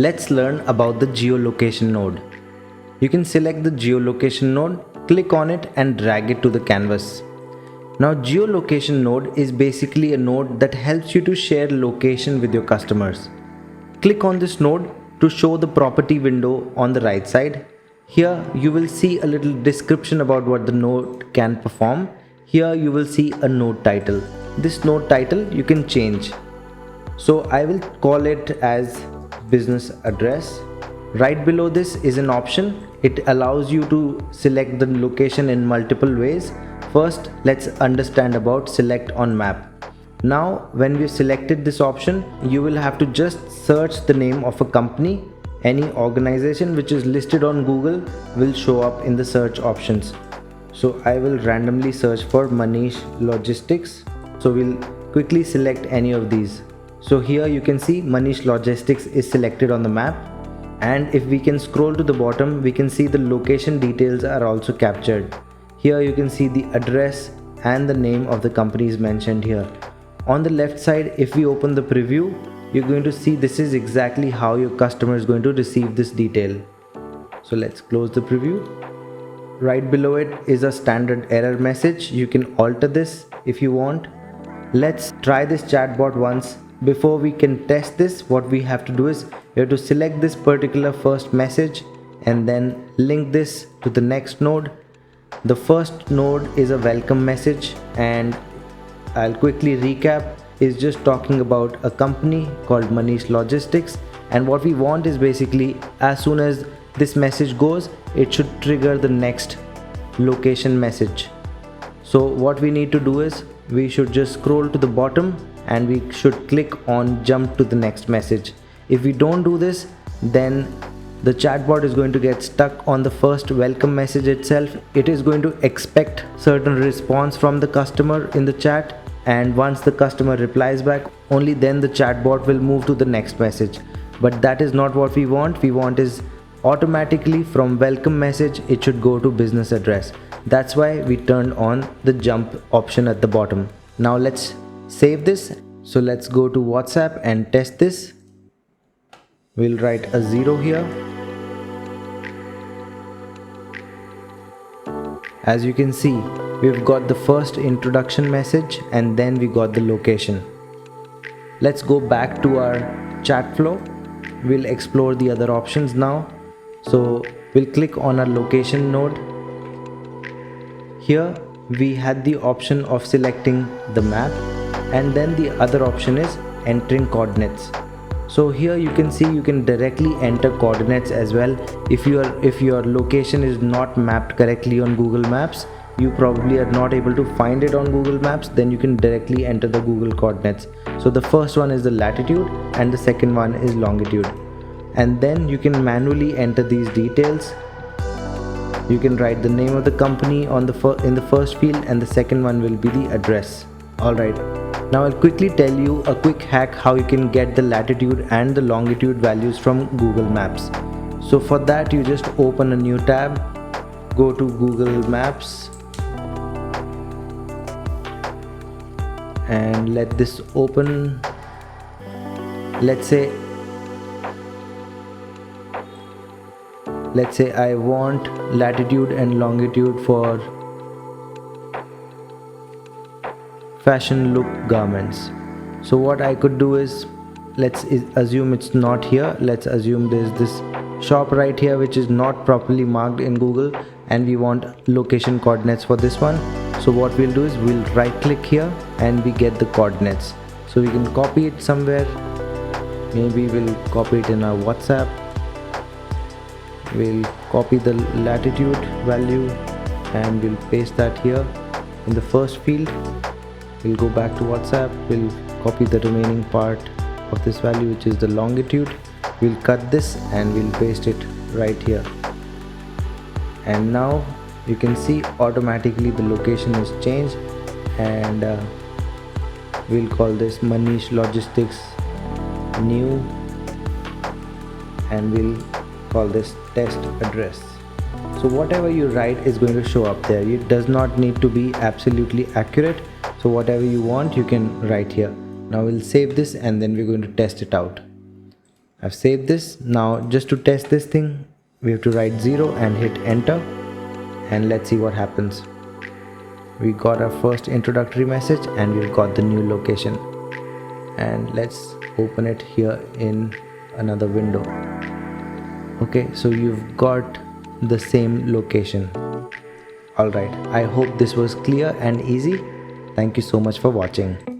Let's learn about the geolocation node. You can select the geolocation node, click on it and drag it to the canvas. Now geolocation node is basically a node that helps you to share location with your customers. Click on this node to show the property window on the right side. Here you will see a little description about what the node can perform. Here you will see a node title. This node title you can change. So I will call it as business address. Right below this is an option. It allows you to select the location in multiple ways. First, let's understand about select on map. Now, when we've selected this option, you will have to just search the name of a company. Any organization which is listed on Google will show up in the search options. So I will randomly search for Manish Logistics. So we'll quickly select any of these. So here you can see Manish Logistics is selected on the map. And if we can scroll to the bottom, we can see the location details are also captured. Here you can see the address and the name of the company is mentioned here. On the left side, if we open the preview, you're going to see this is exactly how your customer is going to receive this detail. So let's close the preview. Right below it is a standard error message. You can alter this if you want. Let's try this chatbot once. Before we can test this, what we have to do is we have to select this particular first message and then link this to the next node. The first node is a welcome message, and I'll quickly recap. Is just talking about a company called Manish Logistics, and what we want is basically as soon as this message goes, it should trigger the next location message. So what we need to do is we should just scroll to the bottom and we should click on jump to the next message. If we don't do this, then the chatbot is going to get stuck on the first welcome message itself. It is going to expect certain response from the customer in the chat, and once the customer replies back, only then the chatbot will move to the next message. But that is not what we want. We want is automatically from welcome message it should go to business address. That's why we turned on the jump option at the bottom. Now let's save this. So let's go to WhatsApp and test this. We'll write a 0 here. As you can see, we've got the first introduction message and then we got the location. Let's go back to our chat flow. We'll explore the other options now. So we'll click on our location node. Here we had the option of selecting the map, and then the other option is entering coordinates. So here you can see you can directly enter coordinates as well. If your location is not mapped correctly on Google Maps, you probably are not able to find it on Google Maps, then you can directly enter the Google coordinates. So the first one is the latitude and the second one is longitude. And then you can manually enter these details. You can write the name of the company in the first field, and the second one will be the address. Alright, now I'll quickly tell you a quick hack how you can get the latitude and the longitude values from Google Maps. So for that, you just open a new tab, go to Google Maps and let this open. Let's say I want latitude and longitude for fashion look garments. So what I could do is, let's assume it's not here. Let's assume there's this shop right here which is not properly marked in Google, and we want location coordinates for this one. So what we'll do is we'll right click here and we get the coordinates. So we can copy it somewhere. Maybe we'll copy it in our WhatsApp. We'll copy the latitude value and we'll paste that here in the first field. We'll go back to WhatsApp. We'll copy the remaining part of this value, which is the longitude. We'll cut this and we'll paste it right here. And now you can see automatically the location is changed, and we'll call this Manish Logistics new, and we'll call this test address. So whatever you write is going to show up there. It does not need to be absolutely accurate. So whatever you want you can write here. Now we'll save this and then we're going to test it out. I've saved this. Now just to test this thing, we have to write 0 and hit enter, and let's see what happens. We got our first introductory message and we've got the new location, and let's open it here in another window. Okay, so you've got the same location. Alright, I hope this was clear and easy. Thank you so much for watching.